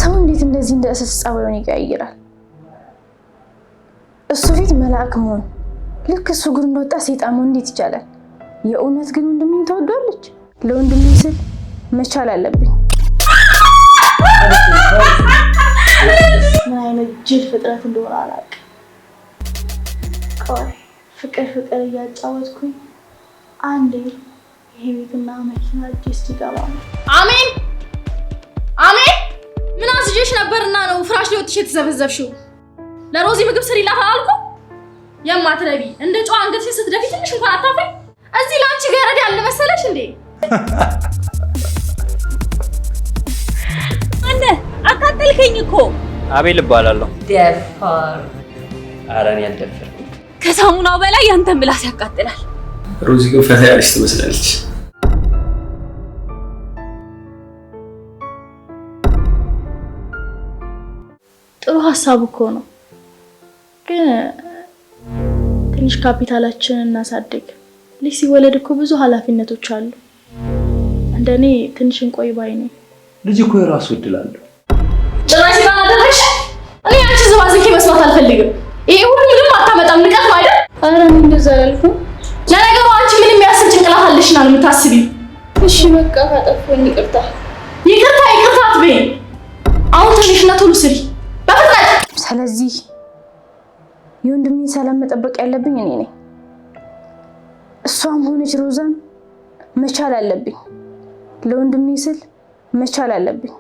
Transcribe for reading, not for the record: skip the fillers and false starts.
ሰው እንዴት እንደዚህ እንደ እንስሳ ጸባዩን ይቀያይራል? እሱ ፊት መልአክ መሆን ልክ እሱ ጉር እንደወጣ ሰይጣን መሆን እንዴት ይቻላል? የእውነት ግን ወንድሜን ተወዷለች። ለወንድሜ ስል መቻል አለብኝ። ምን አይነት ጅል ፍጥረት እንደሆነ አላውቅም። ቆይ ፍቅር እያጫወትኩኝ አንዴ ይሄ ቤትና መኪና እጅ ሲገባ አሜን ምን አስጀሽ ነበርና ነው ፍራሽ ላይ ወጥሽ የተዘበዘብሽው? ለሮዚ ምግብ ስሪላት አላልኩ? የማትረቢ እንደ ጨዋ አንገትሽ ስትደፊ ትንሽ እንኳን አታፍሪ? እዚህ ላንቺ ገረድ ያለ መሰለሽ እንዴ? አንተ አቃጠልከኝ እኮ። አቤል እባላለሁ። ደፋር። ኧረ እኔ አልደፈርኩም። ከሳሙናው በላይ ያንተን ምላስ ያቃጥላል። ሮዚ ግን ፈታ ያለች ትመስላለች። ጥሩ ሀሳብ እኮ ነው፣ ግን ትንሽ ካፒታላችንን እናሳድግ። ልጅ ሲወለድ እኮ ብዙ ኃላፊነቶች አሉ። እንደኔ ትንሽ እንቆይ ባይ ነኝ። ልጅ እኮ የራሱ እድል አለው። ጭራሽ ባናደረሽ እኔ አንቺ ዝባዝንኪ መስማት አልፈልግም። ይሄ ሁሉ ምንም አታመጣም። ንቀት ነው አይደል? ኧረ እኔ እንደዛ አላልኩም። ለነገሩ አንቺ ምንም የሚያስብ ጭንቅላት አለሽና ነው የምታስቢው። እሺ በቃ ካጠፋሁኝ ይቅርታ አትበይ። አሁን ትንሽና ቶሎ ስሪ በፍጥነት። ስለዚህ የወንድሜን ሰላም መጠበቅ ያለብኝ እኔ ነኝ። እሷም ሆነች ሮዛን መቻል አለብኝ። ለወንድሜ ስል መቻል አለብኝ።